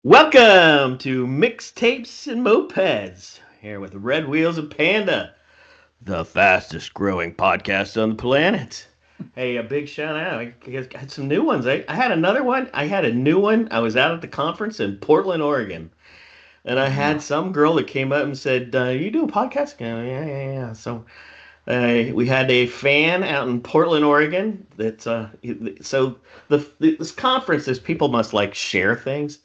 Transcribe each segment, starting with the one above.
Welcome to Mixtapes and Mopeds, here with Red Wheels and Panda, the fastest growing podcast on the planet. Hey, a big shout out. I had some new ones. I had another one. I had a new one. I was out at the conference in Portland, Oregon, and I had Wow. some girl that came up and said, You do a podcast? I go, yeah. So we had a fan out in Portland, Oregon. So this conference is people must like share things.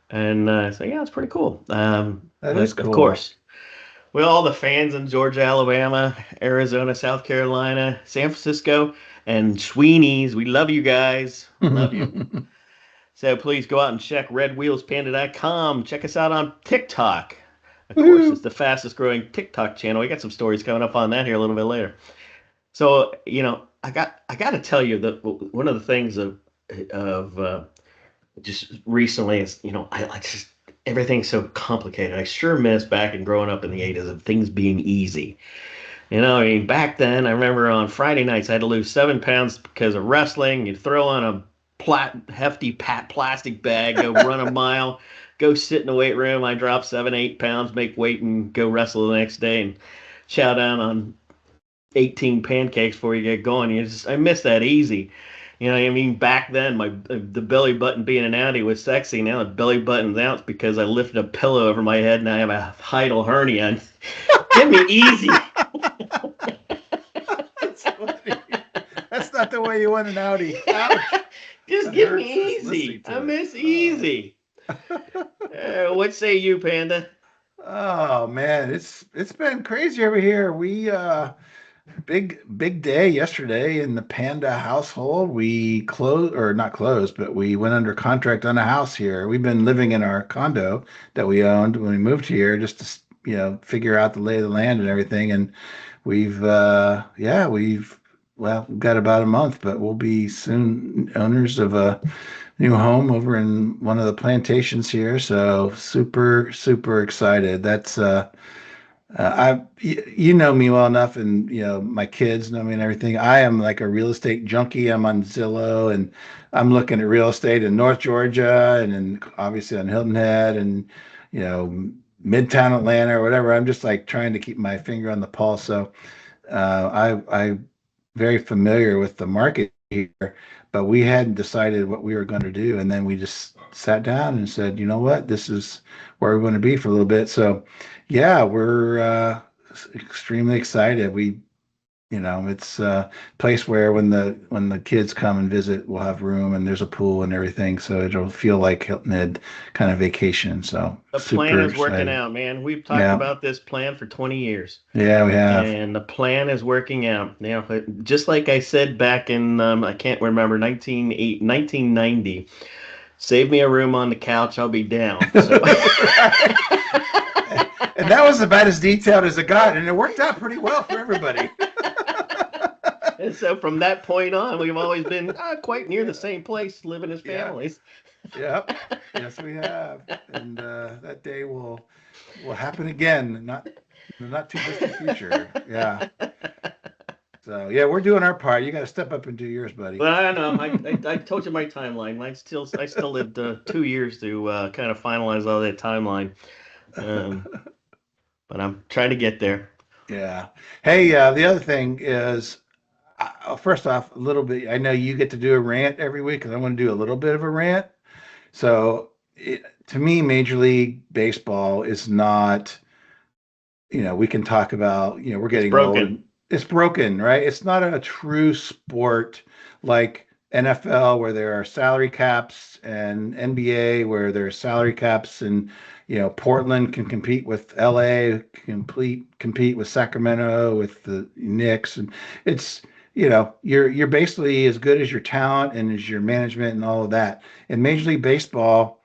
And so yeah, it's pretty cool. That is But of cool. course, with all the fans in Georgia, Alabama, Arizona, South Carolina, San Francisco, and Sweeney's, we love you guys. Love you. So please go out and check redwheelspanda.com. Check us out on TikTok. Of course, it's Woohoo. the fastest growing TikTok channel. We got some stories coming up on that here a little bit later. So, I got to tell you that one of the things of just recently is I just everything's so complicated. I sure miss back in growing up in the 80s of things being easy. I mean, back then I remember on Friday nights I had to lose 7 pounds because of wrestling. You'd throw on a hefty plastic bag, go run a mile, go sit in the weight room. I drop 7, 8 pounds, make weight, and go wrestle the next day and chow down on 18 pancakes before you get going. I miss that easy. I mean, back then, the belly button being an outie was sexy. Now the belly button's out because I lifted a pillow over my head and I have a hiatal hernia. Give me easy. That's funny. That's not the way you want an Audi. Ouch. Just That give hurts me just easy. listening I to it. miss Oh. easy. What say you, Panda? Oh man, it's been crazy over here. We big day yesterday in the Panda household. We closed or not closed, but we went under contract on a house here. We've been living in our condo that we owned when we moved here just to figure out the lay of the land and everything. And we've got about a month, but we'll be soon owners of a new home over in one of the plantations here. So super excited. That's you know me well enough, and my kids know me and everything. I am like a real estate junkie. I'm on Zillow, and I'm looking at real estate in North Georgia, and then obviously on Hilton Head, and you know Midtown Atlanta or whatever. I'm just like trying to keep my finger on the pulse. So I'm very familiar with the market here, but we hadn't decided what we were going to do, and then we just sat down and said, you know what, this is where we're going to be for a little bit. So, yeah, we're extremely excited. It's a place where when the kids come and visit, we'll have room and there's a pool and everything, so it'll feel like Hilton Head kind of vacation. So The plan super is working excited. out, man. We've talked Yeah, about this plan for 20 years. yeah, we have. And the plan is working out. Just like I said back in, I can't remember, 1990, save me a room on the couch, I'll be down. So, Right. And that was about as detailed as it got, and it worked out pretty well for everybody. and so from that point on, we've always been quite near the Yeah, same place, living as yeah, families. yep, yes, we have, and that day will happen again, not in the not too distant future. Yeah. So yeah, we're doing our part. You got to step up and do yours, buddy. But I don't know. I told you my timeline. I still lived 2 years to kind of finalize all that timeline. Um, but I'm trying to get there. Yeah. Hey, the other thing is, first off, a little bit. I know you get to do a rant every week, and I want to do a little bit of a rant. So, to me, Major League Baseball is not, we can talk about, we're It's getting old broken. and it's broken, right? It's not a true sport like NFL where there are salary caps and NBA where there are salary caps and, Portland can compete with LA, compete with Sacramento, with the Knicks. And it's, you're basically as good as your talent and as your management and all of that. In Major League Baseball,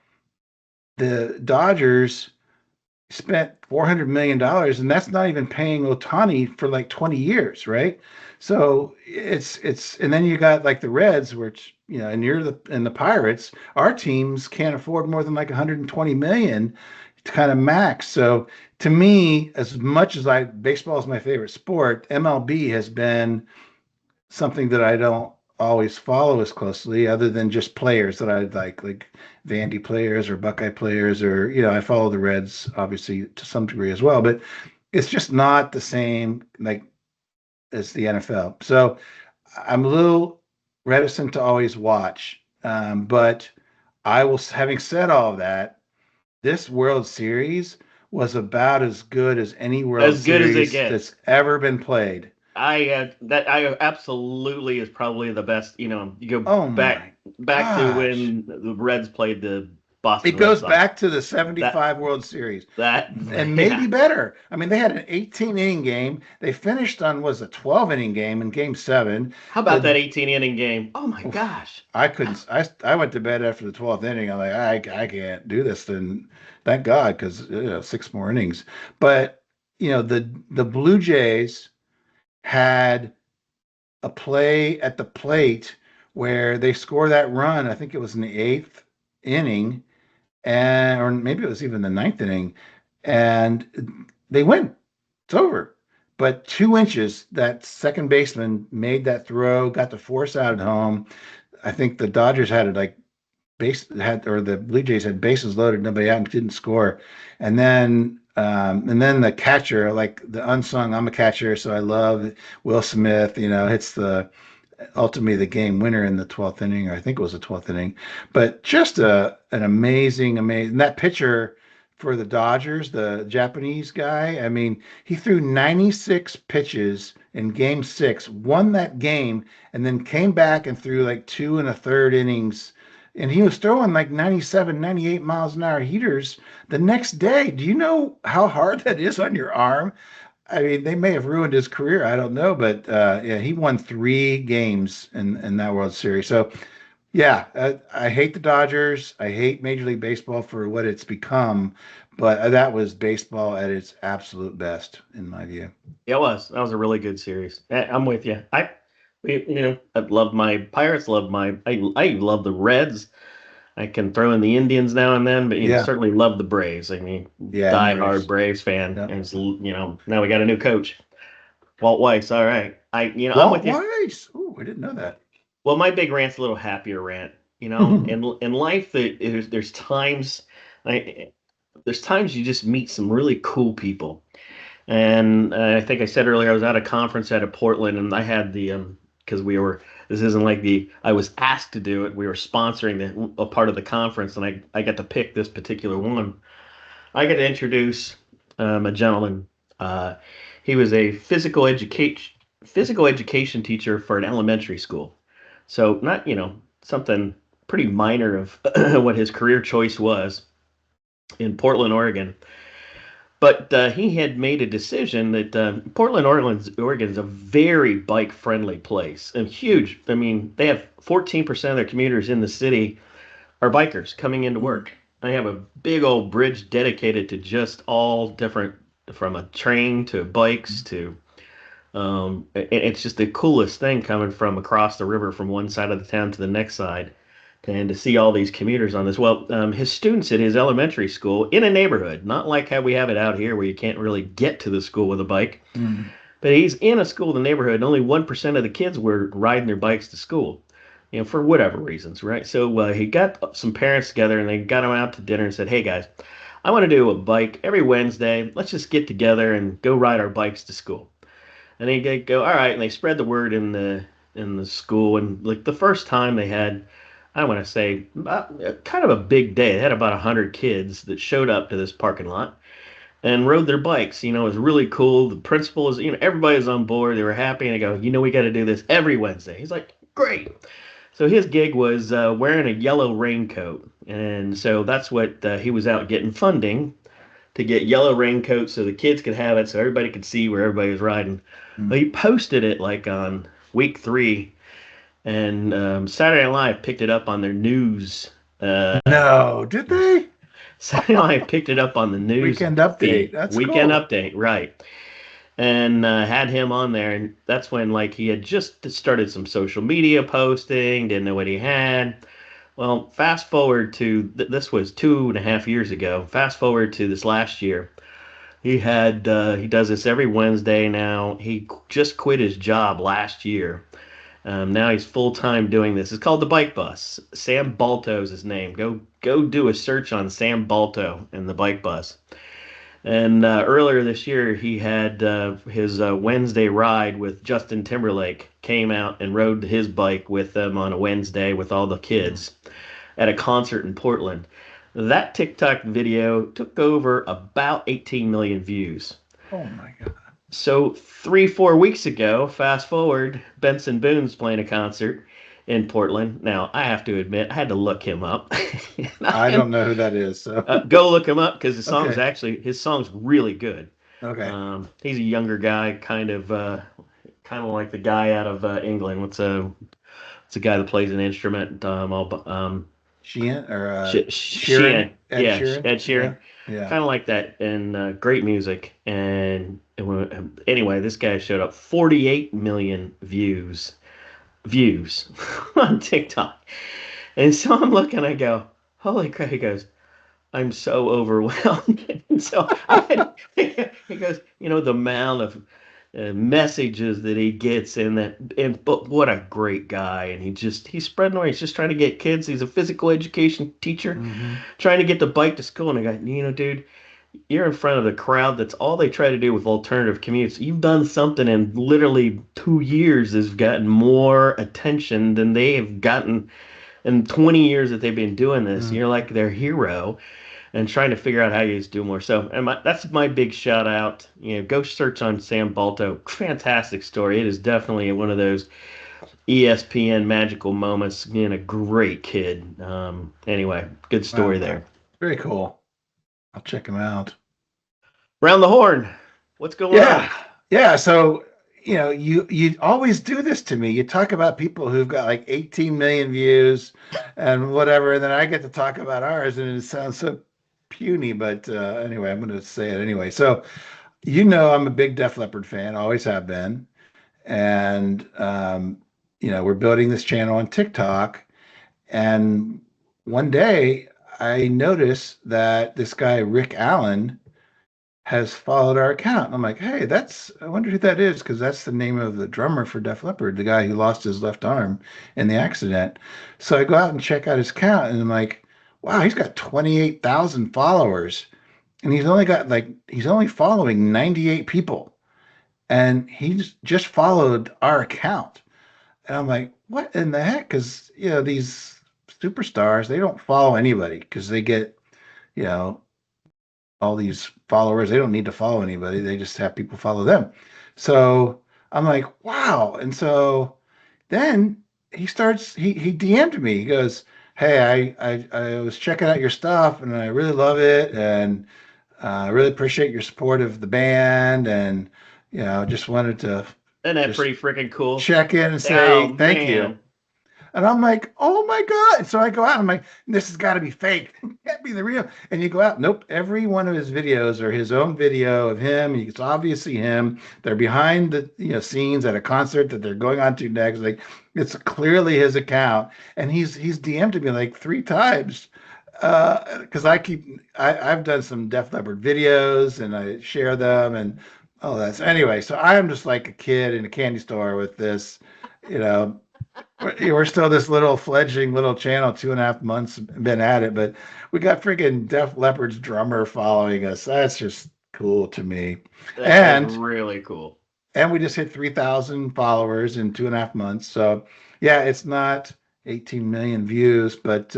the Dodgers spent $400 million, and that's not even paying Otani for like 20 years, right? So and then you got like the Reds, which and the Pirates. Our teams can't afford more than like 120 million to kind of max. So to me, as much as baseball is my favorite sport, MLB has been something that I don't always follow as closely, other than just players that I like Vandy players or Buckeye players, or I follow the Reds obviously to some degree as well, but it's just not the same like as the NFL. So I'm a little reticent to always watch, but I will. Having said all of that, this World Series was about as good as any World As good as it Series gets. that's ever been played. I absolutely is probably the best. You go Oh back my back to gosh. when the Reds played the It Boston Red goes Sox. back to the That 75 World Series that and maybe yeah. better. I mean, they had an 18 inning game. They finished on was a 12 inning game in game 7. How about The that 18 inning game? Oh my oof, gosh. I couldn't I went to bed after the 12th inning. I'm like I can't do this, then thank God, cuz 6 more innings. But the Blue Jays had a play at the plate where they score that run. I think it was in the 8th inning, and or maybe it was even the 9th inning, and they win. It's over. But 2 inches, that second baseman made that throw, got the force out at home. I think the Dodgers had it like or the Blue Jays had bases loaded, nobody out, and didn't score. And then the catcher, like the unsung, I'm a catcher, so I love Will Smith. Hits the ultimately the game winner in the 12th inning, or I think it was the 12th inning. But just an amazing that pitcher for the Dodgers, the Japanese guy. I mean, he threw 96 pitches in game 6, won that game, and then came back and threw like 2 1/3 innings. And he was throwing like 97, 98 miles an hour heaters the next day. Do you know how hard that is on your arm? I mean, they may have ruined his career. I don't know, but yeah, he won 3 games in that World Series. So yeah, I hate the Dodgers. I hate Major League Baseball for what it's become, but that was baseball at its absolute best, in my view. It was. That was a really good series. I'm with you. I love my Pirates, I love the Reds. I can throw in the Indians now and then, but Yeah, certainly love the Braves. I mean, yeah, and the die hard Braves. Braves fan. Yeah. And now we got a new coach, Walt Weiss. All right. I'm Walt with you. Weiss. Oh, I didn't know that. Well, my big rant's a little happier rant. In life, there's times, I, there's times you just meet some really cool people. And I think I said earlier I was at a conference out of Portland, and I had the because we were this isn't like the I was asked to do it. We were sponsoring a part of the conference, and I got to pick this particular one. I got to introduce a gentleman. Uh, he was a physical education teacher for an elementary school. So not something pretty minor of what his career choice was in Portland, Oregon. But he had made a decision that Portland, Oregon is a very bike friendly place and huge. I mean, they have 14% of their commuters in the city are bikers coming into work. They have a big old bridge dedicated to just all different, from a train to bikes to, it's just the coolest thing coming from across the river from one side of the town to the next side. And to see all these commuters on this. Well, his students at his elementary school in a neighborhood, not like how we have it out here where you can't really get to the school with a bike, Mm. but he's in a school in the neighborhood, and only 1% of the kids were riding their bikes to school, for whatever reasons, right? So he got some parents together and they got them out to dinner and said, "Hey guys, I want to do a bike every Wednesday. Let's just get together and go ride our bikes to school." And they go, "All right," and they spread the word in the school. And like the first time they had, I want to say, kind of a big day. They had about 100 kids that showed up to this parking lot and rode their bikes. It was really cool. The principal is, everybody was on board. They were happy, and they go, we got to do this every Wednesday. He's like, great. So his gig was wearing a yellow raincoat, and so that's what he was out getting funding to get yellow raincoats so the kids could have it, so everybody could see where everybody was riding. Well, Mm. he posted it like on week 3, and Saturday Night Live picked it up on their news. No, did they? Saturday Night Live picked it up on the news Weekend update. feed, That's Weekend cool. Update, right? And had him on there, and that's when like he had just started some social media posting, didn't know what he had. Well, fast forward to this was 2.5 years ago. Fast forward to this last year. He does this every Wednesday now. He just quit his job last year, Now he's full time doing this. It's called the Bike Bus. Sam Balto is his name. Go do a search on Sam Balto and the Bike Bus. And earlier this year, he had his Wednesday ride with Justin Timberlake. Came out and rode his bike with them on a Wednesday with all the kids at a concert in Portland. That TikTok video took over about 18 million views. Oh my God. So 3, 4 weeks ago, fast forward, Benson Boone's playing a concert in Portland. Now I have to admit, I had to look him up. I don't know who that is. So Go look him up because okay. his song's really good. Okay. He's a younger guy, kind of like the guy out of England. What's a guy that plays an instrument? Sheehan or Sheeran? Sheeran, Ed yeah, Sheeran? Ed Yeah. Sheeran, Yeah. kind of like that, and great music. And anyway, this guy showed up 48 million views on TikTok, and so I'm looking, I go, holy crap! He goes, I'm so overwhelmed. And so he goes, the amount of messages that he gets but what a great guy. And he's spreading away. He's just trying to get kids. He's a physical education teacher, Hmm. trying to get the bike to school. And I go, dude, you're in front of the crowd. That's all they try to do with alternative commutes. You've done something in literally 2 years has gotten more attention than they have gotten in 20 years that they've been doing this. Mm. You're like their hero and trying to figure out how you do more. So, that's my big shout out. Go search on Sam Balto. Fantastic story. It is definitely one of those ESPN magical moments. A great kid. Anyway, good story Wow. there. Very cool. I'll check him out. Round the horn. What's going Yeah. on? Yeah. So, you always do this to me. You talk about people who've got like 18 million views and whatever, and then I get to talk about ours, and it sounds so puny, but anyway, I'm going to say it anyway. So, I'm a big Def Leppard fan, always have been. And, we're building this channel on TikTok. And one day I noticed that this guy, Rick Allen, has followed our account. And I'm like, hey, I wonder who that is, because that's the name of the drummer for Def Leppard, the guy who lost his left arm in the accident. So I go out and check out his account, and I'm like, wow, he's got 28,000 followers. And he's only following 98 people. And he's just followed our account. And I'm like, what in the heck? Because, these superstars, they don't follow anybody because they get, you know, all these followers. They don't need to follow anybody. They just have people follow them. So I'm like, wow. And so then he DM'd me. He goes, hey, I was checking out your stuff and I really love it. And I really appreciate your support of the band. And, just wanted to Isn't that just pretty freaking cool? check in and Oh, say thank you. man. And I'm like, oh my God. And so I go out, I'm like, this has got to be fake. It can't be the real. And you go out, nope. Every one of his videos are his own video of him. It's obviously him. They're behind the scenes at a concert that they're going on to next. Like, it's clearly his account. And he's DM'd me like 3 times. Because I've done some Def Leppard videos and I share them and that's anyway. So I am just like a kid in a candy store with this, you know, we're still this little fledgling little channel, 2.5 months been at it, but we got freaking Def Leppard's drummer following us. That's just cool to me. That is And really cool. we just hit 3,000 followers in 2.5 months. So yeah, it's not 18 million views, but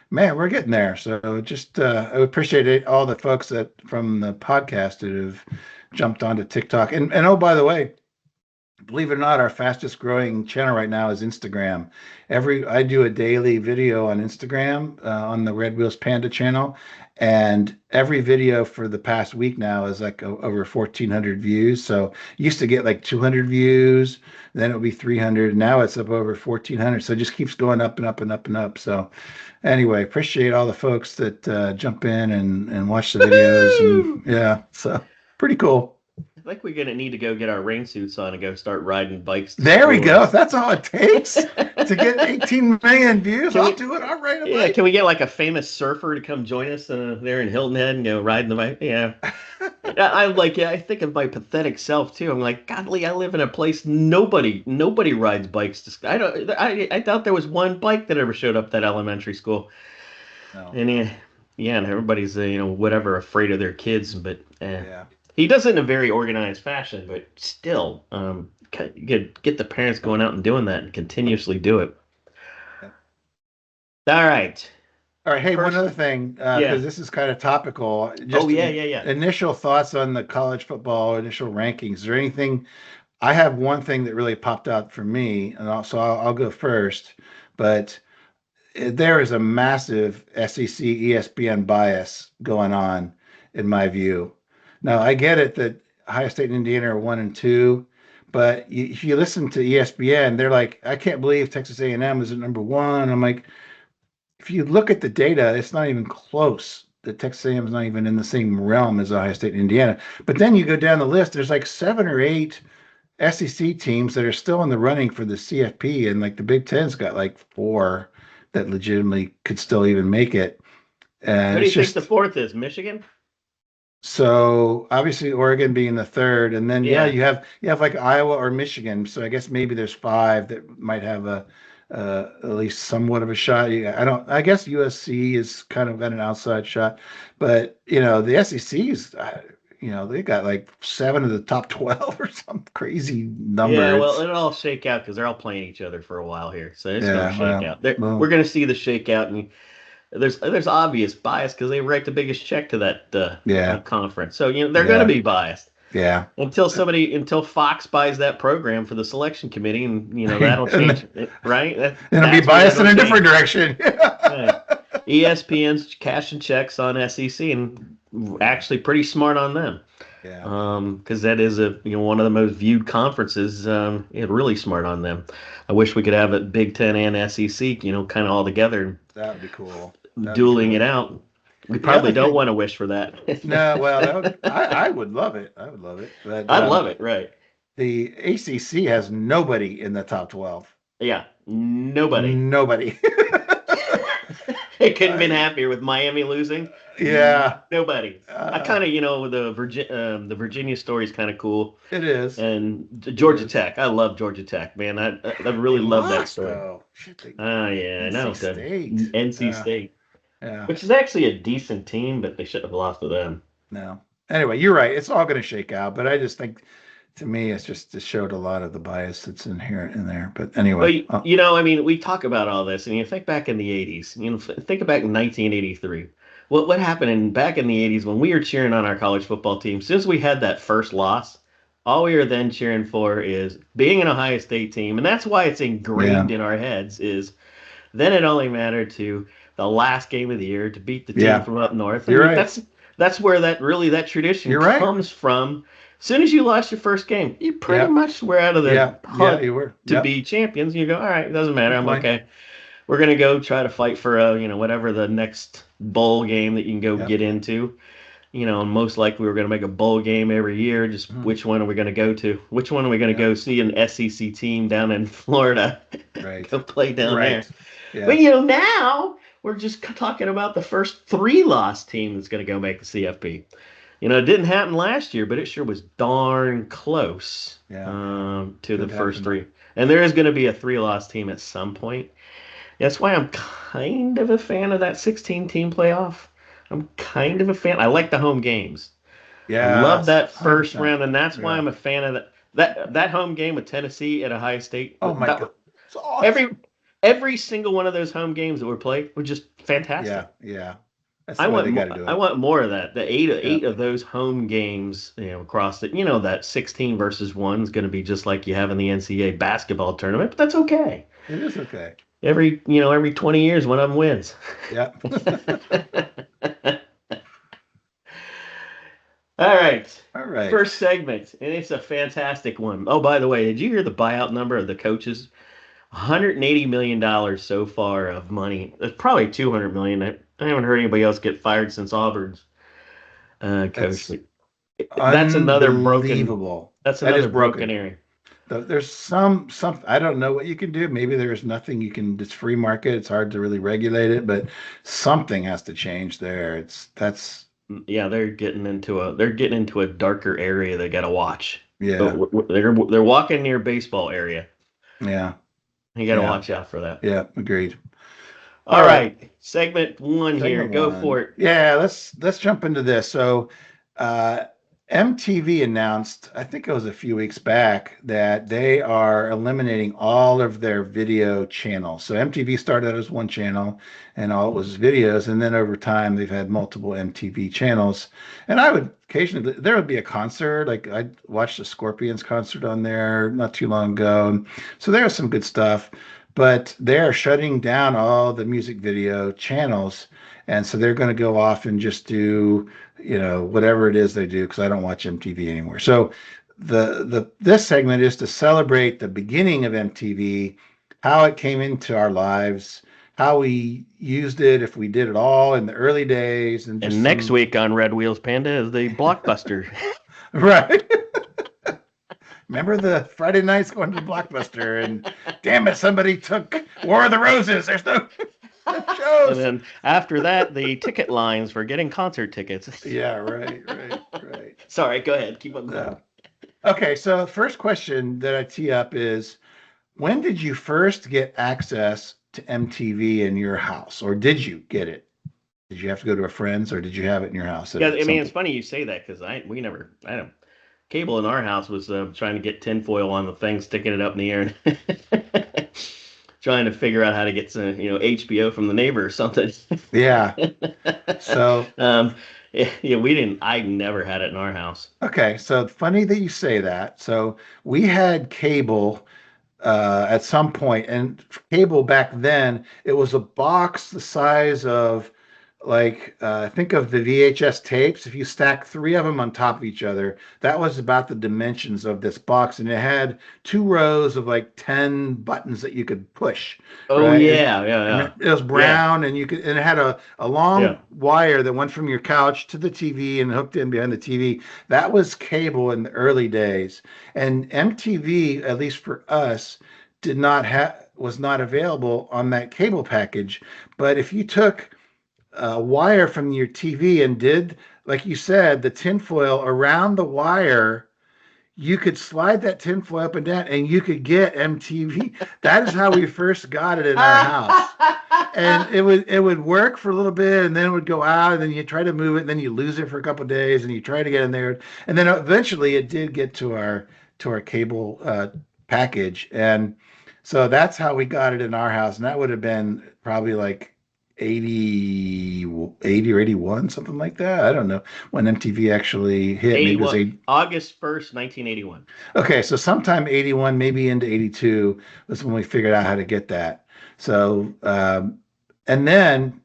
man, we're getting there. So just I appreciate it, all the folks that from the podcast that have jumped onto TikTok. And oh, by the way, believe it or not, our fastest growing channel right now is Instagram. I do a daily video on Instagram on the Red Wheels Panda channel, and every video for the past week now is like over 1,400 views. So used to get like 200 views, then it would be 300. Now it's up over 1,400. So it just keeps going up and up and up and up. So anyway, appreciate all the folks that jump in and watch the videos, and Woo! yeah, so pretty cool. I think we're gonna need to go get our rain suits on and go start riding bikes to There we school. go. If that's all it takes to get 18 million views, Can I'll we- do it. I'll ride a Yeah, bike. can we get like a famous surfer to come join us there in Hilton Head and go riding the bike? Yeah, I'm like, yeah, I think of my pathetic self too. I'm like, godly, I live in a place nobody rides bikes to school. I doubt there was one bike that ever showed up at that elementary school. No. And yeah, and everybody's whatever afraid of their kids, but Yeah. he does it in a very organized fashion. But still, get the parents going out and doing that and continuously do it. Yep. All right, All right. Hey, one first, other thing, because yeah. this is kind of topical. Oh Just yeah, yeah, yeah. initial thoughts on the college football initial rankings. Is there anything? I have one thing that really popped out for me, and also I'll go first. But there is a massive SEC ESPN bias going on, in my view. Now, I get it that Ohio State and Indiana are 1 and 2, but if you listen to ESPN, they're like, I can't believe Texas A&M is at number one. I'm like, if you look at the data, it's not even close. The Texas A&M is not even in the same realm as Ohio State and Indiana. But then you go down the list, there's like 7 or 8 SEC teams that are still in the running for the CFP, and like the Big Ten's got like 4 that legitimately could still even make it. Who And do it's you think the just fourth is? Michigan? so obviously Oregon being the third, and then yeah, Yeah. you have like Iowa or Michigan. So I guess maybe there's 5 that might have a at least somewhat of a shot. I don't. I guess USC is kind of got an outside shot, but the SEC is. They got like 7 of the top 12 or some crazy number. Yeah, well, It's it'll all shake out because they're all playing each other for a while here, so it's going to yeah, shake well, out. We're well, going to see the shakeout, and there's obvious bias because they write the biggest check to that yeah, conference, so they're going to yeah, be biased yeah. until Fox buys that program for the selection committee, and that'll change And it, right? it'll be That's when biased in it'll a different change. direction. Right. ESPN's cashing checks on SEC and Yeah, actually pretty smart on them. yeah, Because that is one of the most viewed conferences. Really smart on them. I wish we could have it Big Ten and SEC, kind of all together, that would be cool. That would be dueling it cool. out. We The other probably don't thing, want to wish for that. no, well, I would love it. I would love it. But I'd love it, right? the ACC has nobody in the top 12. Yeah, nobody. Nobody. It couldn't have been I, happier with Miami losing. yeah, Nobody. I uh, kind of, the Virginia story is kind of cool. it is. And It Georgia is. Tech, I love Georgia Tech, man. I They really love that lost story. though. Shit, they Oh yeah, I NC know. The State. NC State, Yeah. which is actually a decent team, but they should have lost to them. No. Anyway, you're right. It's all going to shake out, but I just think to me, it showed a lot of the bias that's inherent in there. But Well, anyway, I mean, we talk about all this, and you think back in the '80s. Think back in 1983. What happened back in the '80s when we were cheering on our college football team? Since we had that first loss, all we were then cheering for is being an Ohio State team, and that's why it's yeah, ingrained in our heads. Is then it only mattered to the last game of the year to beat the team yeah, from up north. you're And right. that's where that tradition You're right. comes from. As soon as you lost your first game, you pretty Yeah, much were out of the yeah, yeah, hunt you were. to Yep. be champions. You go, all right, it doesn't matter. Good I'm point. okay. We're gonna go try to fight for whatever the next bowl game that you can go Yep. get into. Most likely we're gonna make a bowl game every year. Just Mhm. which one are we gonna go to? Which one are we gonna Yep. go see an SEC team down in Florida Right. go play down there? Right. Yeah. But now we're just talking about the first 3 loss team that's going to go make the CFP. It didn't happen last year, but it sure was darn close Yeah. Yeah. to the Could first happen. 3. And there is going to be a 3 loss team at some point. That's why I'm kind of a fan of that 16 team playoff. I'm kind of a fan. I like the home games. I love Yes. that first 100%. round, and that's why Yeah. I'm a fan of that home game with Tennessee at Ohio State. Oh my God. It's awesome. Every single one of those home games that were played were just fantastic. Yeah. Yeah. That's I the way want they got more, to do I it. want more of that. The eight Yeah. eight of those home games, across the, that 16 versus 1 is going to be just like you have in the NCAA basketball tournament, but that's okay. It is okay. Every 20 years one of them wins. Yeah. All right. All right. First segment, and it's a fantastic one. Oh, by the way, did you hear the buyout number of the coaches? $180 million so far of money. It's probably 200 million. I haven't heard anybody else get fired since Auburn's coach. That's That's another unbelievable. That is broken broken. area. There's some I don't know what you can do. Maybe there's nothing you can. It's free market. It's hard to really regulate it, but something has to change there. That's Yeah, they're getting into a darker area they got to watch. Yeah, They're walking near baseball area. yeah, You got to yeah, watch out for that. yeah. Agreed. All All right, right, segment one here. segment Go one. for it. Yeah, let's jump into this. So, uh, MTV announced, I think it was a few weeks back, that they are eliminating all of their video channels. So MTV started as one channel, and all it was videos, and then over time they've had multiple MTV channels. And I would occasionally there would be a concert, like I watched the Scorpions concert on there not too long ago. So there was some good stuff. But they're shutting down all the music video channels. And so they're going to go off and just do, whatever it is they do, because I don't watch MTV anymore. So the this segment is to celebrate the beginning of MTV, how it came into our lives, how we used it, if we did it all in the early days, and just And next some week on Red Wheels Panda is the blockbuster. right. Remember the Friday nights going to the Blockbuster, and damn it, somebody took War of the Roses. There's no And shows. then after that, the ticket lines for getting concert tickets. Yeah, right, right, right. Sorry, go ahead. Keep on going. No. Okay, so first question that I tee up is, when did you first get access to MTV in your house, or did you get it? Did you have to go to a friend's, or did you have it in your house Yeah, at I some mean, it's point? funny you say that because I don't. Cable in our house was trying to get tinfoil on the thing, sticking it up in the air, and trying to figure out how to get some, HBO from the neighbor or something. Yeah. So, um, yeah, we didn't. I never had it in our house. okay, so funny that you say that. So we had cable at some point. And cable back then, it was a box the size of think of the VHS tapes. If you stack three of them on top of each other, that was about the dimensions of this box, and it had two rows of like 10 buttons that you could push, Oh right? yeah, yeah, And yeah, it was yeah, brown, and it had a long yeah. wire that went from your couch to the TV and hooked in behind the TV. That was cable in the early days. And MTV, at least for us, did not have was not available on that cable package. But if you took a wire from your TV and did, like you said, the tinfoil around the wire, you could slide that tinfoil up and down and you could get MTV. That is how we first got it in our house. And it would work for a little bit, and then it would go out, and then you try to move it, and then you lose it for a couple of days, and you try to get in there, and then eventually it did get to our cable package. And so that's how we got it in our house, and that would have been probably like 80, 80 or 81, something like that. I don't know when MTV actually hit. Maybe it was 81, 80. August 1st, 1981. Okay, so sometime 81, maybe into 82 was when we figured out how to get that. So, and then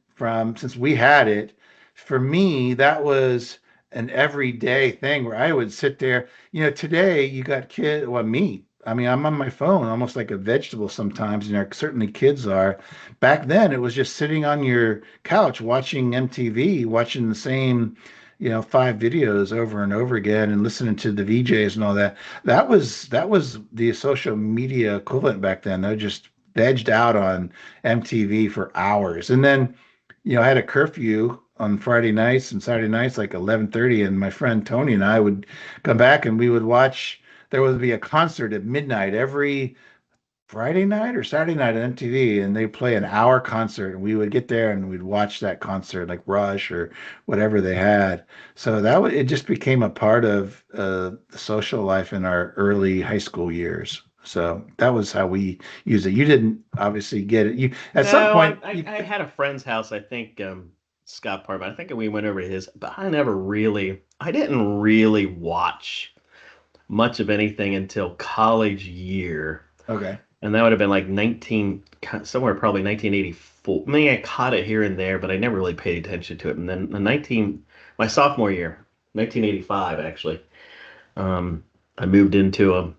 since we had it, for me, that was an everyday thing where I would sit there. Today you got me. I mean, I'm on my phone almost like a vegetable sometimes, certainly kids are. Back then, it was just sitting on your couch watching MTV, watching the same, five videos over and over again and listening to the VJs and all that. That was the social media equivalent back then. They just vegged out on MTV for hours. And then, I had a curfew on Friday nights and Saturday nights, like 11:30, and my friend Tony and I would come back and we would watch. There would be a concert at midnight every Friday night or Saturday night on MTV, and they play an hour concert, and we would get there and we'd watch that concert, like Rush or whatever they had. So it just became a part of the social life in our early high school years. So that was how we used it. You didn't obviously get it. You at some No, point. I had a friend's house, I think, Scott Parma. I think we went over to his, but I didn't really watch much of anything until college year. Okay. And that would have been like somewhere probably 1984. I mean, I caught it here and there, but I never really paid attention to it. And then my sophomore year, 1985, actually, I moved into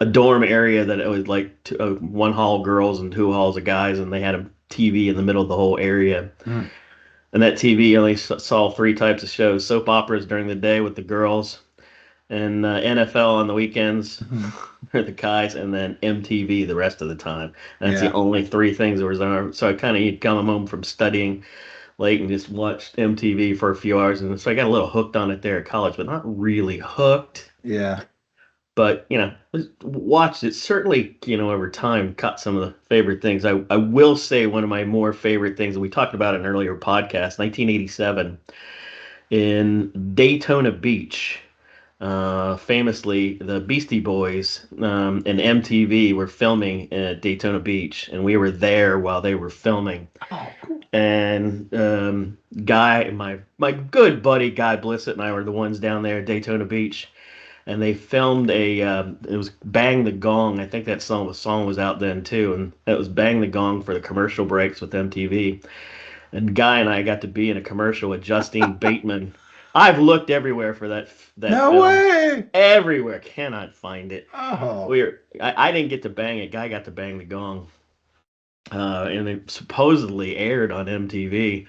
a dorm area that it was like one hall girls and two halls of guys, and they had a TV in the middle of the whole area. Mm. And that TV only saw three types of shows: soap operas during the day with the girls, and NFL on the weekends Mhm. for the guys, and then MTV the rest of the time. And that's the Yeah. only three things that was on. So I kind of, you'd come home from studying late and just watched MTV for a few hours, and so I got a little hooked on it there at college, but not really hooked. Yeah. But watched it. Certainly, over time, caught some of the favorite things. I will say one of my more favorite things, and we talked about in an earlier podcast, 1987 in Daytona Beach. Famously, the Beastie Boys and MTV were filming at Daytona Beach, and we were there while they were filming. Oh, cool. And my good buddy Guy Blissett and I were the ones down there at Daytona Beach, and they filmed it was Bang the Gong. I think that song was out then too, and it was Bang the Gong for the commercial breaks with MTV. And Guy and I got to be in a commercial with Justine Bateman. I've looked everywhere for that No film. way. Everywhere, cannot find it. Oh. I didn't get to bang it. Guy got to bang the gong. And it supposedly aired on MTV.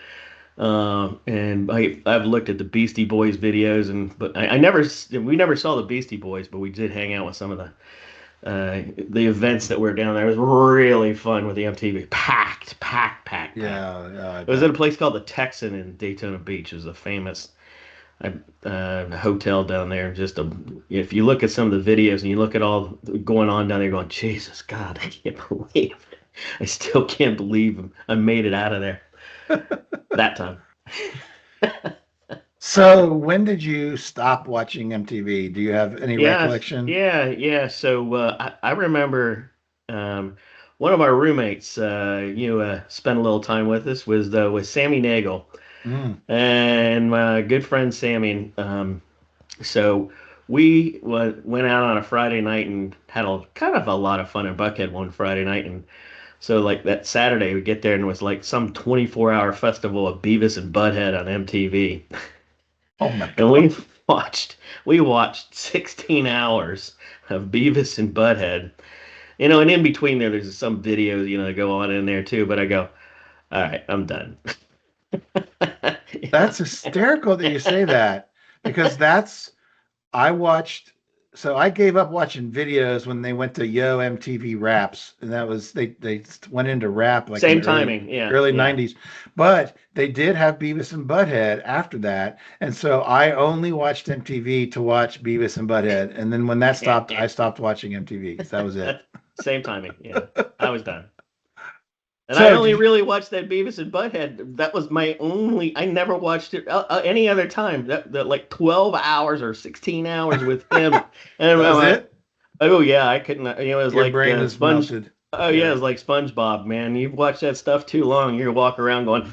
And I've looked at the Beastie Boys videos, but we never saw the Beastie Boys, but we did hang out with some of the events that were down there. It was really fun with the MTV. Packed. Yeah, yeah. It was at a place called the Texan in Daytona Beach. It was a famous hotel down there. If you look at some of the videos and you look at all going on down there, going, Jesus God, I can't believe it. I still can't believe I made it out of there that time. So when did you stop watching MTV? Do you have any recollection? Yeah. So I remember one of our roommates, spent a little time with us, was Sammy Nagel. Mm. And my good friend Sammy. So we went out on a Friday night and had kind of a lot of fun in Buckhead one Friday night. And so like that Saturday we get there and it was like some 24-hour festival of Beavis and Butthead on MTV. Oh my And God. we watched 16 hours of Beavis and Butthead. And in between there's some videos, that go on in there too. But I go, all right, I'm done. That's hysterical that you say that because I watched, so I gave up watching videos when they went to Yo MTV Raps, and that was they went into rap like in Same the early, timing, yeah, early yeah, 90s. But they did have Beavis and Butthead after that. And so I only watched MTV to watch Beavis and Butthead. And then when that stopped, I stopped watching MTV. So that was it. Same timing, yeah. I was done. And I So only really watched that Beavis and Butthead. That was my only. I never watched it any other time. That like 12 hours or 16 hours with him. And that was it? oh yeah, I couldn't. It was Your like brain is Sponge. melted. Oh yeah, it was like SpongeBob, man. You've watched that stuff too long. You walk around going.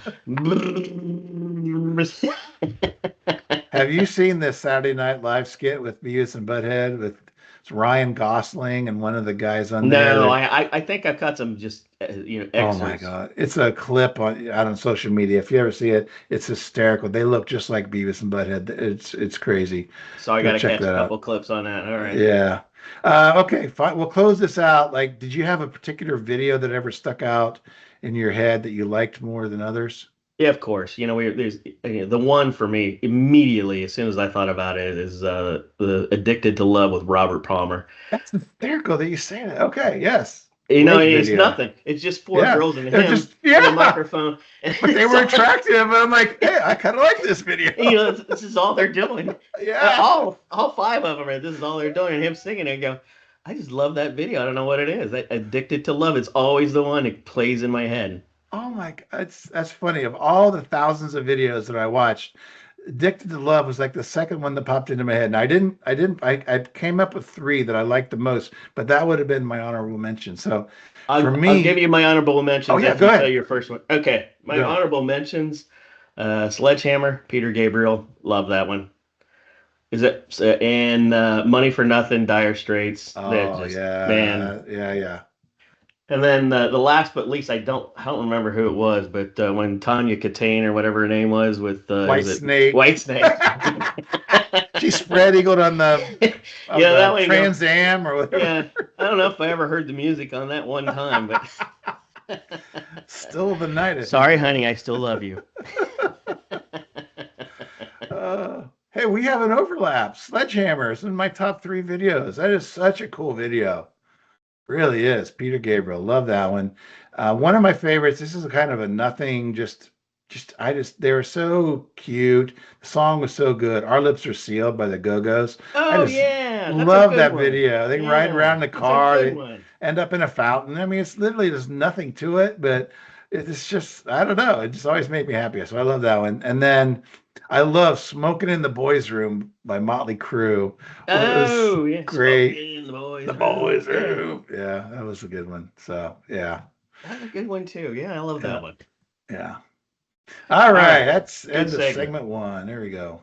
Have you seen this Saturday Night Live skit with Beavis and Butthead with it's Ryan Gosling and one of the guys on there? No, I think I've got some just Oh my excerpts. God. It's a clip out on social media. If you ever see it, it's hysterical. They look just like Beavis and Butthead. It's crazy. So I Go got to check catch a that couple out. clips on that. All right. Yeah. Okay, fine. We'll close this out. Like, did you have a particular video that ever stuck out in your head that you liked more than others? Yeah, of course. There's the one for me immediately as soon as I thought about it is the Addicted to Love with Robert Palmer. That's hysterical that you say that. Okay, yes. And Great it's video. nothing. It's just four Yeah. girls and They're him just and a yeah. microphone. And But they it's were all- attractive. And I'm like, hey, I kind of like this video. this is all they're doing. Yeah. All five of them are. This is all they're doing. And him singing and go, I just love that video. I don't know what it is. Addicted to Love. It's always the one that plays in my head. Oh my God, that's funny. Of all the thousands of videos that I watched, Addicted to Love was like the second one that popped into my head. And I came up with three that I liked the most, but that would have been my honorable mention. So for I'll me, give you my honorable mentions oh yeah, after go you ahead. tell your first one. Okay, my Go. honorable mentions: Sledgehammer, Peter Gabriel, love that one. Is it and Money for Nothing, Dire Straits? Oh Man. yeah. And then the last but least, I don't remember who it was, but when Tanya Katane or whatever her name was with White Snake. White Snake. She spread eagled on the that way. Trans Am or whatever. Yeah, I don't know if I ever heard the music on that one time, but Still of the night. sorry, honey, I still love you. Hey, we have an overlap. Sledgehammer is in my top 3 videos. That is such a cool video. Really is. Peter Gabriel. Love that one. One of my favorites, this is kind of a nothing, just they were so cute. The song was so good. Our Lips Are Sealed by the Go-Go's. I Oh just yeah, that's a love good that one. video. They ride Yeah, around in the that's a car. good They one. end up in a fountain. I mean, it's literally there's nothing to it, but it's just I don't know. It just always made me happy. So I love that one. And then I love Smoking in the Boys' Room by Motley Crue was Oh yeah, great. smoking in the The boys' room. Boys' Yeah, Room. Yeah, that was a good one. So yeah. that's a good one too. Yeah, I love Yeah. that one. Yeah. All All right. right, That's good end of segment. segment one. There we go.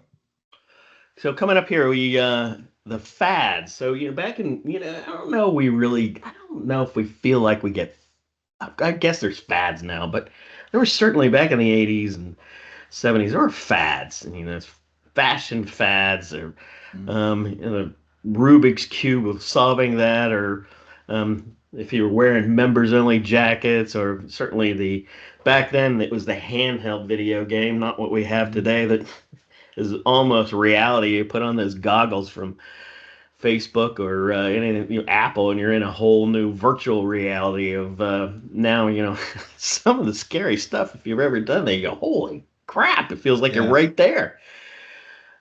So coming up here, we the fads. So back in I don't know. I don't know if we feel like we get. I guess there's fads now, but there were certainly back in the '80s and '70s there were fads. And, fashion fads or Mm. the Rubik's cube of solving that, or if you were wearing members only jackets, or certainly back then it was the handheld video game, not what we have Mm. today that is almost reality. You put on those goggles from Facebook or anything, Apple, and you're in a whole new virtual reality of now. Some of the scary stuff. If you've ever done that, you go, "Holy crap!" It feels like you're Yeah. right there.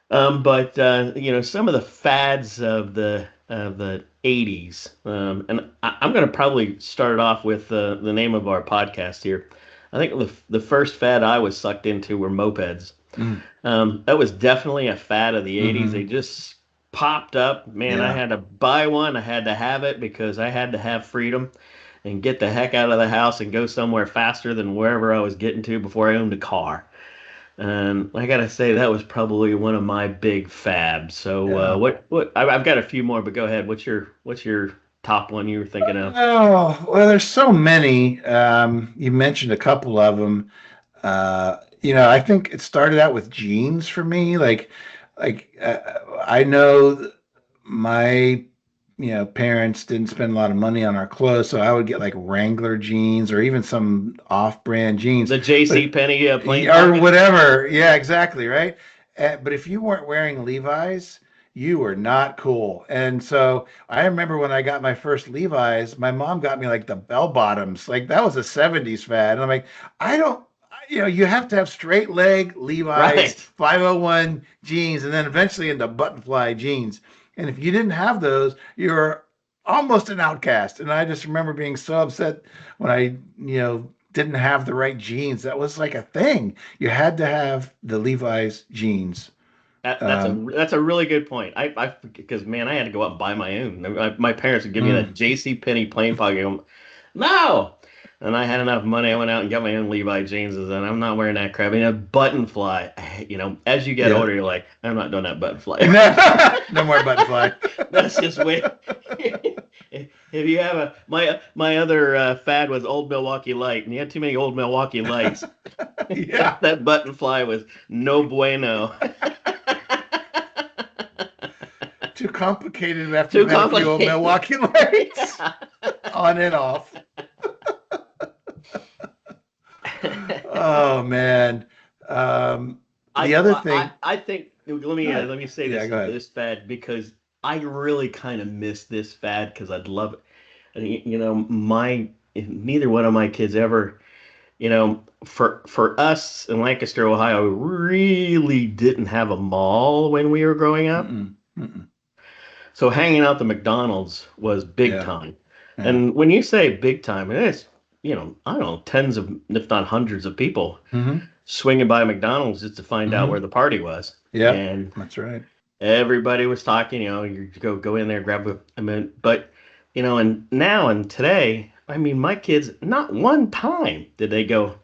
But some of the fads of the '80s, and I'm going to probably start it off with the name of our podcast here. I think the first fad I was sucked into were mopeds. Mm. That was definitely a fad of the '80s. They Hmm. just popped up. Man, I Yeah. had to buy one. I had to have it because I had to have freedom and get the heck out of the house and go somewhere faster than wherever I was getting to before I owned a car. And I gotta say that was probably one of my big fabs. So Yeah. I've got a few more, but go ahead. What's your top one you were thinking of? Oh, well, there's so many. You mentioned a couple of them. I think it started out with jeans for me. I know my parents didn't spend a lot of money on our clothes, so I would get like Wrangler jeans or even some off-brand jeans, The J.C. but Penney plain or pockets? whatever. Yeah, exactly, right. But if you weren't wearing Levi's, you were not cool. And so I remember when I got my first Levi's, my mom got me like the bell bottoms. Like that was a 70s fad. And I'm like, I don't, you have to have straight leg Levi's Right. 501 jeans and then eventually into button fly jeans. And if you didn't have those, you're almost an outcast. And I just remember being so upset when I didn't have the right jeans. That was like a thing. You had to have the Levi's jeans. That's a Um, that's a really good point. I because man, I had to go out and buy my own. My parents would give me mm. that J.C. Penney plain pocket. No, and I had enough money. I went out and got my own Levi jeans, and I'm not wearing that crap. And a button fly. As you get Yeah. older, you're like, I'm not doing that button fly. No, no more button fly. That's just way. If you have my other fad was Old Milwaukee Light, and you had too many Old Milwaukee Lights. Yeah. That button fly was no bueno. Too complicated after Too you've had a few old complicated. Milwaukee lights Yeah. on and off. Oh man. The other thing, I think go ahead. let me say Yeah, this go ahead. this fad because I really kind of miss this fad because I'd love it. And my neither one of my kids ever, for us in Lancaster, Ohio, we really didn't have a mall when we were growing up. Mm-mm, mm-mm. So hanging out the McDonald's was big Yeah, time. yeah. And when you say big time, it's, I don't know, tens of, if not hundreds of people Mm-hmm, swinging by McDonald's just to find out mm-hmm. where the party was. Yep, And that's right. everybody was talking, you go in there, grab a minute. But, and now and today, I mean, my kids, not one time did they go,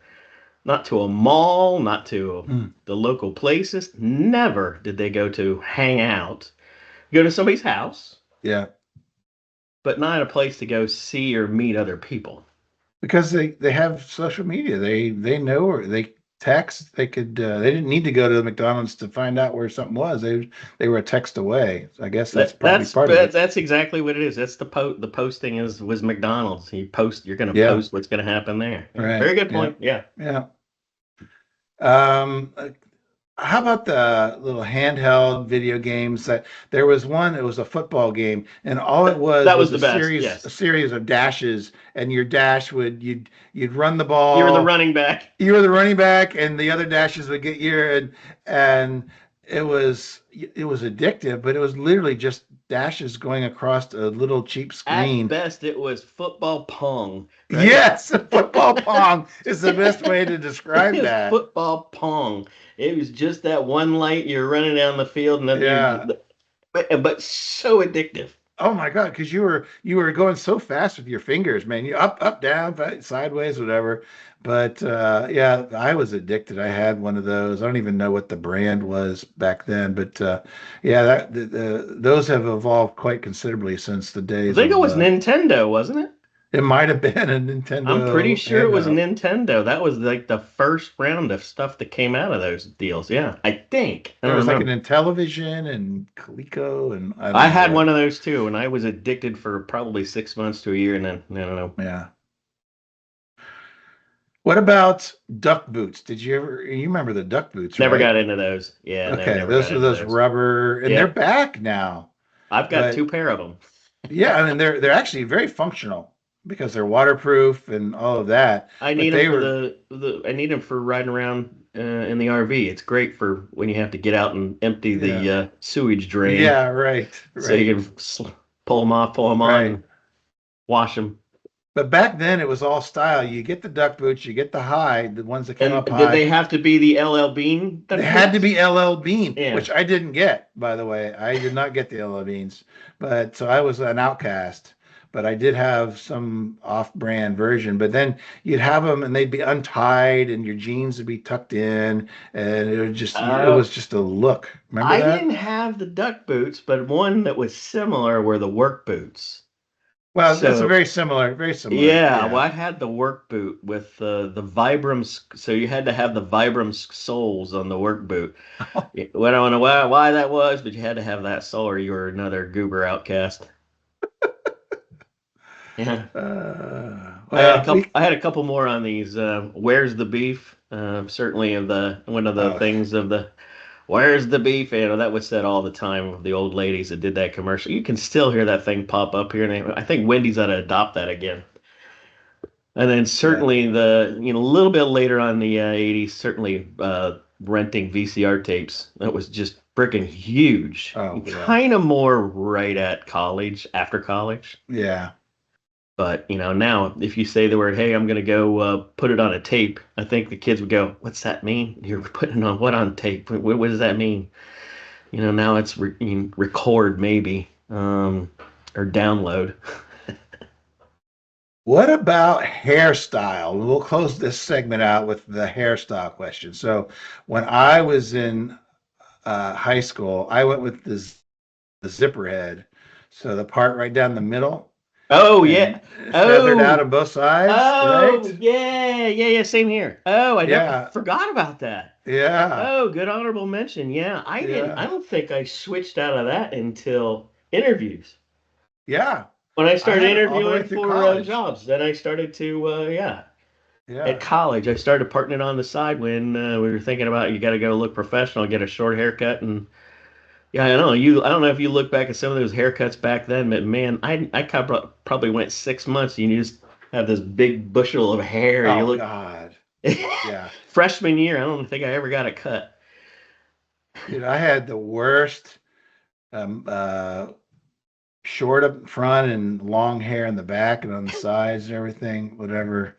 not to a mall, not to Mm, the local places. Never did they go to hang out, go to somebody's house, yeah. but not a place to go see or meet other people. Because they have social media. They know or they text. They didn't need to go to the McDonald's to find out where something was. They were a text away. So I guess that's probably part of it. That's exactly what it is. That's the posting was McDonald's. You're going to Yeah, post what's going to happen there. Yeah, right. very good Yeah, point. Yeah. yeah. Um, how about the little handheld video games that there was one, it was a football game, and all it That was was the best. a Yes, series of dashes, and your dash would you'd run the you were the ball, running back. you were the running back, and the other dashes would get you, and it was addictive, but it was literally just dashes going across a little cheap At screen. best, it was football pong, right? Yes, football pong is the best way to describe It was that. football pong. It was just that one light. You're running down the field, and then Yeah. but so addictive. Oh my God, because you were going so fast with your fingers, man. You up, down, sideways, whatever. But yeah, I was addicted. I had one of those. I don't even know what the brand was back then, but yeah, those have evolved quite considerably since the I days think it of. was Nintendo, wasn't it? It might have been a I'm pretty Nintendo sure it was a handheld. Nintendo. That was like the first round of stuff that came out of those deals. Yeah, I think. I There don't was like an remember. Intellivision and Coleco, and I don't I know had what. one of those too, and I was addicted for probably 6 months to a year, and then I don't know. Yeah. What about duck boots? You remember the duck boots, Never right? got into those. Yeah, no, Okay, never got those are into those those. rubber, and they're Yep, back now. I've got two But pair of them. yeah, I mean they're actually very functional because they're waterproof and all of that. I But need them they for were, the I need them for riding around in the RV. It's great for when you have to get out and empty yeah, the sewage drain, yeah, right, so you right, can pull them on, right. and wash them. But back then it was all style. You get the duck boots, you get the high, the ones that come And up did high. they have to be the LL Bean They duck had to boots? be LL Bean, Yeah. which I didn't get, by the way. I did not get the LL Beans, but so I was an outcast. But I did have some off-brand version. But then you'd have them, and they'd be untied, and your jeans would be tucked in, and it Uh, was just a look. Remember I that? didn't have the duck boots, but one that was similar were the work boots. Well, that's a So very similar. yeah, well, Yeah. I had the work boot with the Vibrams. So you had to have the Vibrams soles on the work boot. Well, I don't know why that was, but you had to have that sole, or you were another goober outcast. Yeah, Well, we. I had a couple more on these. Where's the beef? Certainly of the one of the Oh, things of the where's the beef? You know, that was said all the time of the old ladies that did that commercial. You can still hear that thing pop up here, and I think Wendy's ought to adopt that again. And then yeah. certainly a little bit later on in the 80s, certainly renting VCR tapes. That was just freaking huge. Oh, yeah. Kind of more right at college, after college. Yeah. But, now if you say the word, hey, I'm going to go put it on a tape, I think the kids would go, what's that mean? You're putting on what on tape? What does that mean? Now it's record maybe, or download. What about hairstyle? We'll close this segment out with the hairstyle question. So, when I was in high school, I went with the zipper head. So, the part right down the middle Oh, yeah. and feathered out Oh, on both sides, Oh, right? yeah, yeah, yeah, same here. Oh, I Yeah, forgot about that. yeah, Oh, good honorable mention. Yeah, I yeah. don't think I switched out of that until interviews. Yeah. When I I started had it all the way interviewing through for college. jobs, then I started to, yeah. At Yeah. college, I started parting it on the side when we were thinking about you got to go look professional, get a short haircut, and yeah, I know you. I don't know if you look back at some of those haircuts back then, but man, probably went 6 months. And you just have this big bushel of hair. You Oh look God. Yeah. freshman year. I don't think I ever got a cut. Dude, I had the worst um, uh, short up front and long hair in the back and on the sides and everything, whatever,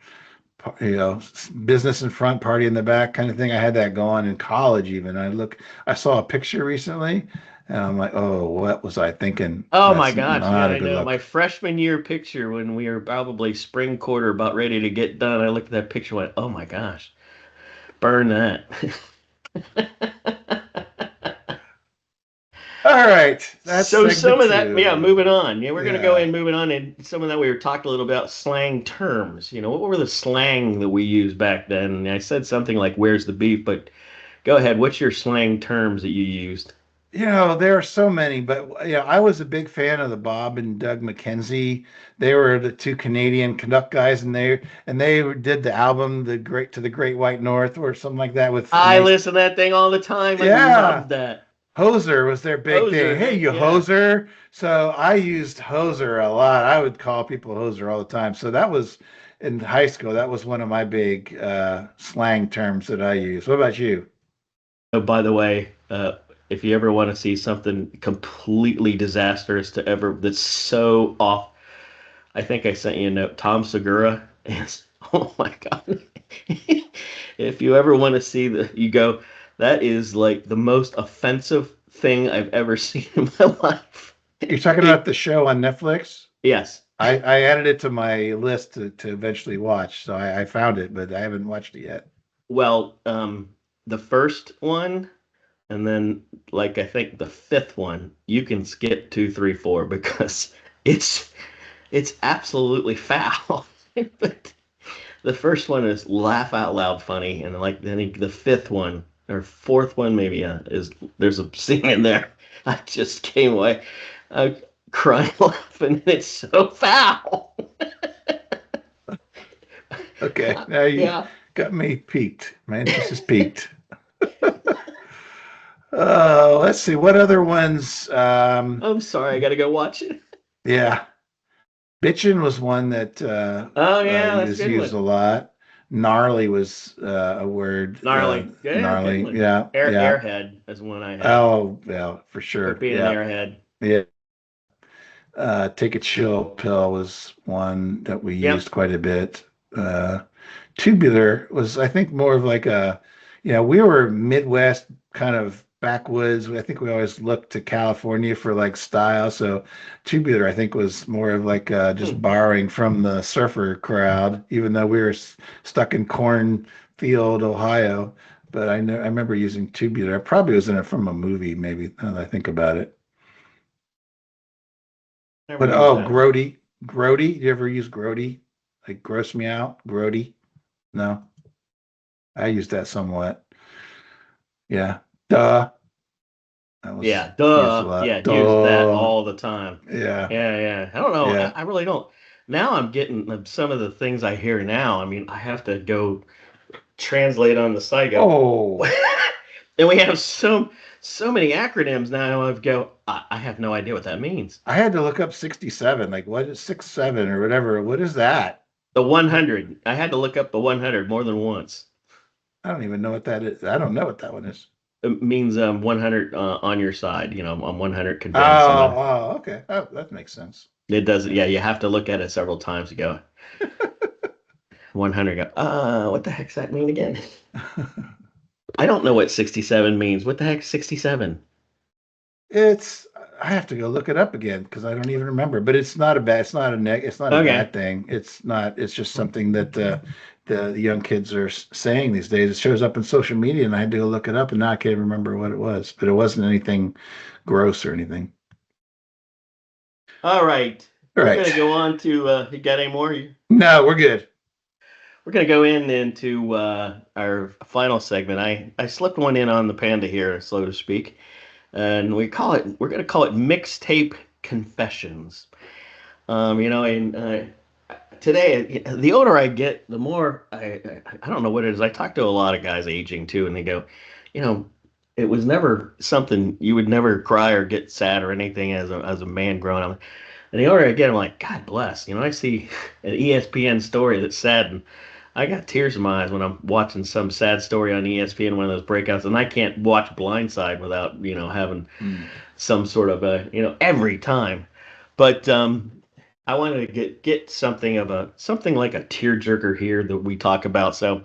business in front, party in the back kind of thing. I had that going in college even. I saw a picture recently and I'm like, oh, what was I thinking? Oh my That's gosh, yeah, not a I good know. My look. freshman year picture when we were probably spring quarter about ready to get done. I looked at that picture and went, oh my gosh, burn that. All right, that's So some segment of that, yeah, two. moving on. Yeah, we're gonna go Yeah. ahead and moving on, and some of that we were talking a little about slang terms. What were the slang that we used back then? And I said something like "Where's the beef?" But go ahead, what's your slang terms that you used? There are so many, but I was a big fan of the Bob and Doug McKenzie. They were the two Canadian Canuck guys, and they did the album the Great White North or something like that with and I they listen to that thing all the time. I yeah, love that. Hoser was their big thing. Hoser, Hey, heck you yeah. hoser. So I used hoser a lot. I would call people hoser all the time. So that was in high school. That was one of my big slang terms that I use. What about you? Oh, by the way, if you ever want to see something completely disastrous to ever, that's so off, I think I sent you a note. Tom Segura is, oh my God. If you ever want to see you go, that is like the most offensive thing I've ever seen in my life. You're talking about the show on Netflix? Yes. I added it to my list to eventually watch. So I found it, but I haven't watched it yet. Well, the first one, and then like I think the fifth one, you can skip two, three, four because it's it's absolutely foul. But the first one is laugh out loud funny, and like then the fifth one or fourth one maybe is there's a scene in there. I just came away crying laughing. It's so foul. Okay, now you Yeah. got me peaked. My interest is peaked. Let's see what other ones. I'm sorry, I gotta go watch it. Yeah, bitchin' was one that Oh yeah, that's a was good used one. a lot. Gnarly was a word. Gnarly. Yeah, good Gnarly. one. Yeah, yeah. Airhead is one I had Oh, yeah, for for sure. being an Yeah, airhead. yeah. Take a chill pill was one that we Yep. used quite a bit. Uh, Tubular was, I think, more of like we were Midwest kind of backwoods. I think we always looked to California for like style. So tubular, I think, was more of like just Hmm. borrowing from the surfer crowd, even though we were stuck in cornfield, Ohio. But I remember using tubular. I probably was in it from a movie, maybe, now that I think about it. Never But used oh, that one. Grody. You ever use Grody? Like gross me out, Grody? No, I use that somewhat. Yeah. Duh. That was Yeah, used a duh. Yeah, lot. use that Duh. all the time. Yeah. Yeah, yeah. I don't know. I, Yeah. I really don't. Now I'm getting some of the things I hear now. I mean, I have to go translate on the site. Go, Oh, and we have so many acronyms now. I have no idea what that means. I had to look up 67. Like, what is 67 or whatever? What is that? The 100. I had to look up the 100 more than once. I don't even know what that is. I don't know what that one is. It means 100 on your side. You know, I'm 100 convinced, and Oh, oh, okay. Oh, that makes sense. it doesn't. Yeah, you have to look at it several times to go 100. Go, what the heck's that mean again? I don't know what 67 means. What the heck 67? It's I have to go look it up again because I don't even remember. But it's not a Okay. bad thing. It's just something that the young kids are saying these days. It shows up in social media, and I had to go look it up, and now I can't remember what it was. But it wasn't anything gross or anything. All right. All We're right. gonna go on to. You got any more? No, we're good. We're gonna go into our final segment. I slipped one in on the panda here, so to speak, and we're gonna call it mixtape confessions. And today, the older I get, the more I don't know what it is. I talk to a lot of guys aging too, and they go, you know, it was never something you would never cry or get sad or anything as a man growing up. And the older I get, I'm like, God bless. I see an ESPN story that's sad, and I got tears in my eyes when I'm watching some sad story on ESPN, one of those breakouts, and I can't watch Blindside without having Hmm. some sort of every time. But I wanted to get something like a tearjerker here that we talk about. So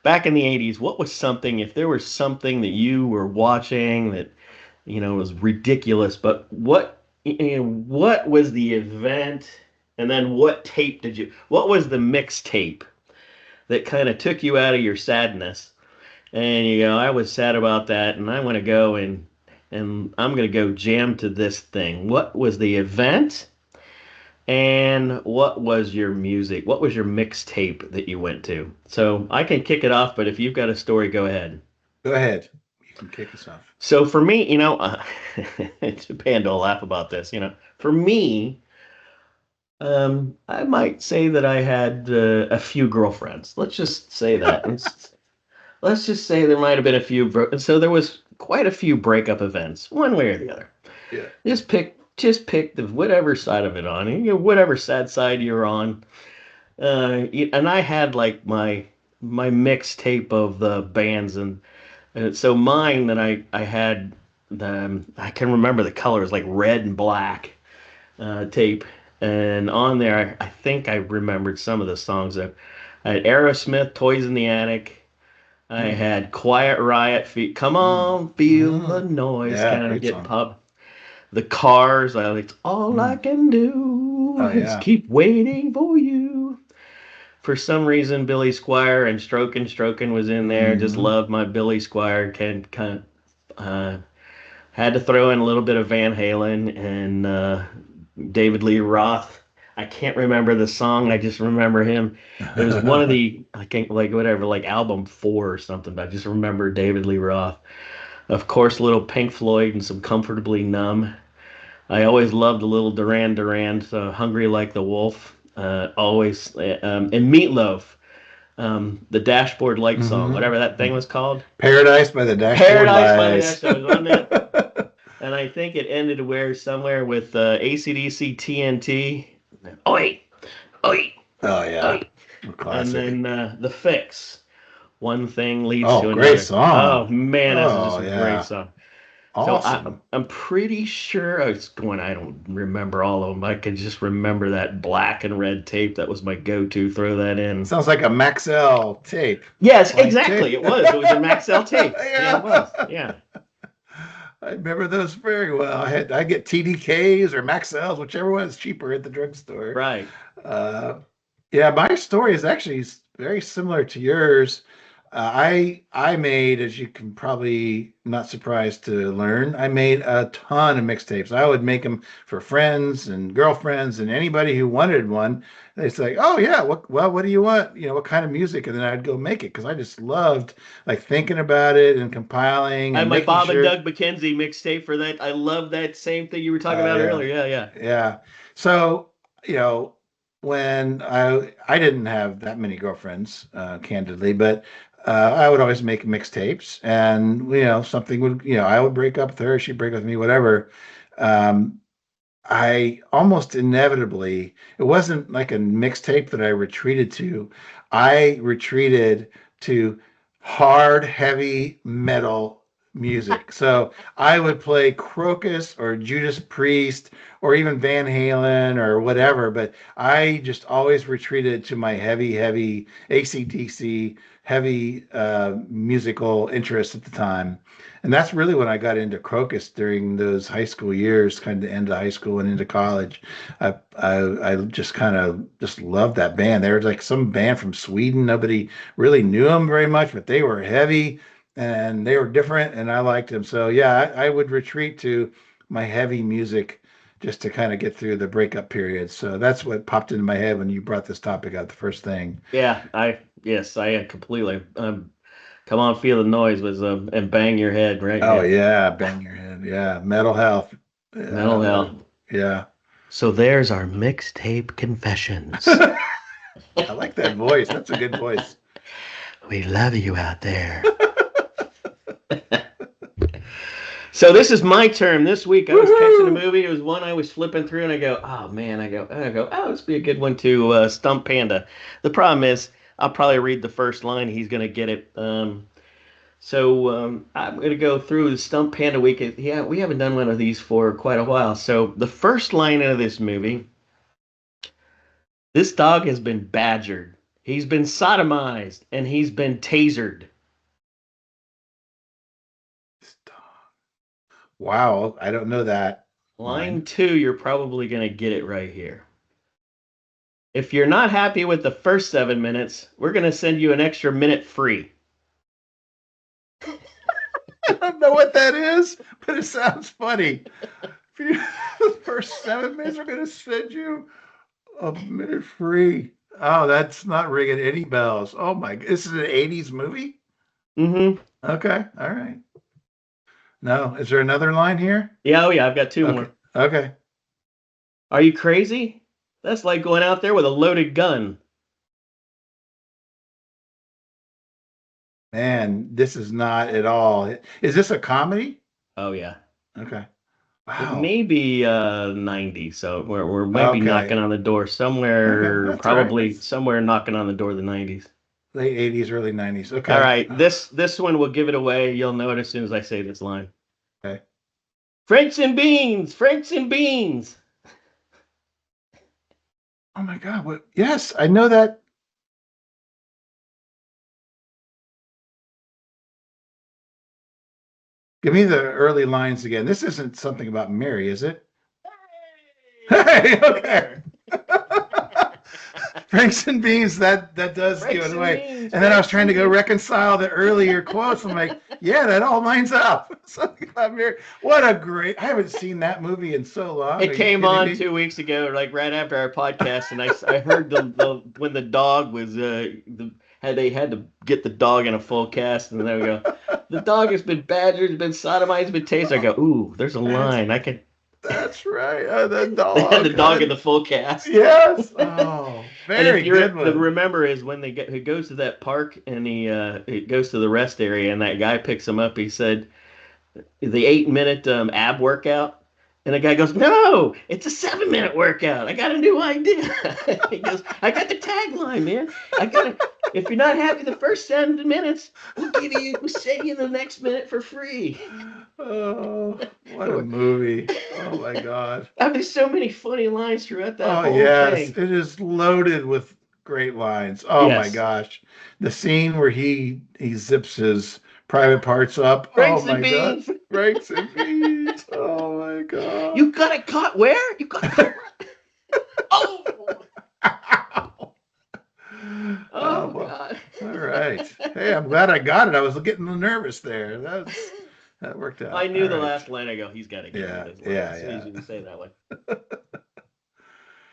back in the 80s, what was something, if there was something that you were watching that was ridiculous, but what was the event, and then what was the mixtape that kind of took you out of your sadness, and you go, I was sad about that, and I want to go and I'm gonna go jam to this thing. What was the event? And what was your music? What was your mixtape that you went to? So I can kick it off, but if you've got a story, go ahead. Go ahead. Kick us off. So for me, Panda will laugh about this. For me, I might say that I had a few girlfriends. Let's just say that. Let's just say there might have been a few. So there was quite a few breakup events, one way or the other. Yeah. Just pick the whatever side of it on, whatever sad side you're on. And I had like my mixtape of the bands, and so mine that I had I can remember the colors like red and black tape, and on there I think I remembered some of the songs that I had Aerosmith, Toys in the Attic. I Mm. had Quiet Riot, feet. Come Mm. on, feel the Mm. noise, Yeah, kind of great getting song. pop. The Cars, it's all I Mm. can do Oh is yeah. keep waiting for you. For some reason, Billy Squire and Strokin' was in there. Just Mm. loved my Billy Squire. Can kind of had to throw in a little bit of Van Halen and David Lee Roth. I can't remember the song. I just remember him. It was one of the I can't like whatever like album 4 or something. But I just remember David Lee Roth. Of course, a little Pink Floyd and some Comfortably Numb. I always loved a little Duran Duran, so Hungry Like the Wolf. Always and Meatloaf, the Dashboard Light song, Hmm. whatever that thing was called. Paradise by the Dashboard Paradise by the Lights. Dashboard. I was on that, and I think it ended where somewhere with AC/DC TNT. Oi, oi, Oh yeah, oi, a and classic. then the Fix. One thing leads Oh, to great another. Oh song. man, that's just Oh a great yeah, song. So awesome. I'm pretty sure I was going. I don't remember all of them. I can just remember that black and red tape. That was my go-to. Throw that in. Sounds like a Maxell tape, Yes, blank exactly. tape. It was. It was a Maxell tape. Yeah, it was. Yeah, Yeah, I remember those very well. I get TDKs or Maxells, whichever one is cheaper at the drugstore. right. Uh, yeah, my story is actually very similar to yours. I made, as you can probably not surprised to learn, I made a ton of mixtapes. I would make them for friends and girlfriends and anybody who wanted one. They say, "Oh yeah, what do you want? What kind of music?" And then I'd go make it because I just loved like thinking about it and compiling I had and my making Bob and sure. Doug McKenzie mixtape for that. I love that same thing you were talking Oh about yeah. earlier. Yeah, yeah. Yeah. So, you know, when I didn't have that many girlfriends, candidly, but I would always make mixtapes, and something would, I would break up with her, she'd break up with me, whatever. Um, I almost inevitably, it wasn't like a mixtape that I retreated to. I retreated to hard, heavy metal music. So I would play Crocus or Judas Priest or even Van Halen or whatever, but I just always retreated to my heavy, heavy AC/DC, heavy musical interests at the time. And that's really when I got into Crocus during those high school years, kind of end of high school and into college. I just kind of just loved that band. They were like some band from Sweden. Nobody really knew them very much, but they were heavy and they were different, and I liked them. So yeah, I would retreat to my heavy music just to kind of get through the breakup period. So that's what popped into my head when you brought this topic up. The first thing. Yeah, yes, I completely. Come on, feel the noise was and bang your head, right? Oh Yeah, yeah, bang your head. Yeah, mental health. mental Yeah, health. yeah. So there's our mixtape confessions. I like that voice. That's a good voice. We love you out there. So this is my term this week. I was catching a Woohoo! movie. It was one I was flipping through, and I go, "Oh man!" I go, "Oh, this would be a good one to Stump Panda." The problem is, I'll probably read the first line. He's gonna get it. So I'm gonna go through the Stump Panda week. Yeah, we haven't done one of these for quite a while. So the first line of this movie: "This dog has been badgered. He's been sodomized, and he's been tasered." Wow, I don't know that Line line. two, you're probably gonna get it right here. If you're not happy with the first 7 minutes, we're going to send you an extra minute free. I don't know what that is, but it sounds funny. The first 7 minutes are going to send you a minute free. Oh, that's not ringing any bells. Oh my, this is an 80s movie? Mm-hmm. Okay, all right. No. Is there another line here? Yeah, oh yeah, I've got two Okay. more. Okay. Are you crazy? That's like going out there with a loaded gun. Man, this is not at all. Is this a comedy? Oh yeah. Okay. It Wow. may be 90, so we're maybe knocking Okay. on the door Okay. somewhere, That's all right. probably That's somewhere knocking on the door of the 90s. late 80s, early 90s. All Okay. right, this one will give it away. You'll know it as soon as I say this line. Okay. Franks and beans, Franks and beans. Oh my God. What? Yes, I know that. Give me the early lines again. This isn't something about Mary, is it? Hey, okay. Franks and beans, that does give Franks it and away. beans, And then I was Franks trying and to go beans. reconcile the earlier quotes. I'm like, yeah, that all lines up. Something about Mary. What a great! I haven't seen that movie in so long. It Are you came kidding on me? 2 weeks ago, like right after our podcast, and I heard the when the dog was they had to get the dog in a full cast, and there we go. The dog has been badgered, has been sodomized, has been tased. I go, ooh, there's a That's line. I could. that's right. The They had the dog. dog in the full cast. Yes. Oh, And if very you're good the one. remember is when he goes to that park and he goes to the rest area and that guy picks him up. He said the 8 minute ab workout, and the guy goes, "No, it's a 7 minute workout. I got a new idea." He goes, "I got the tagline, man. I got to If you're not happy the first 7 minutes, we'll send you the next minute for free." Oh, what a movie. Oh my God. I mean, there's so many funny lines throughout that Oh whole yes, thing. it is loaded with great lines. Oh my Yes. gosh. The scene where he zips his private parts up. Oh Franks and my God. beans. Ranks and beans. Oh my God. You got it caught where? You got caught where? Oh, Oh oh well. God. All right. Hey, I'm glad I got it. I was getting nervous there. That worked I out. knew All the right. last line. I go, he's got to get me Yeah, this line yeah, as soon as yeah. you say that one.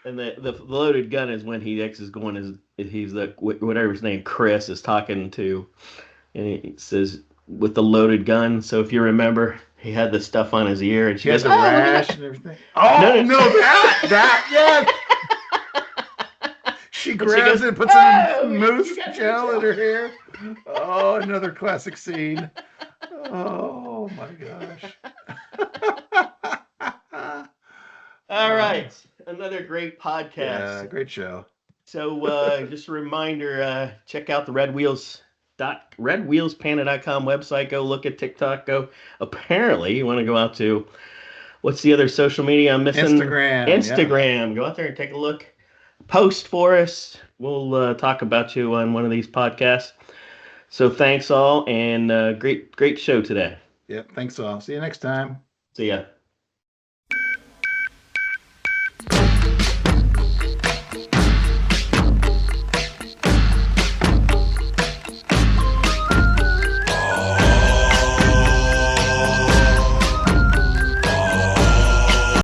And the loaded gun is when he X is going as he's the whatever his name Chris is talking to, and he says with the loaded gun. So if you remember, he had the stuff on his ear, and she He had goes, the "Oh, let me rash not." and everything. No, Oh no. no, that yes. She And she grabs goes, it and puts some "Oh, you mousse got me gel in too." her hair. Oh, another classic scene. Oh my gosh. All Oh, right, another great podcast. yeah, great show. So just a reminder, check out the redwheelspanda.com website. Go look at TikTok. Go. Apparently, you want to go out to what's the other social media I'm missing? Instagram, yeah. Instagram. Go out there and take a look. Post for us. We'll talk about you on one of these podcasts. So thanks all, and great show today. Yep, thanks all. See you next time. See ya.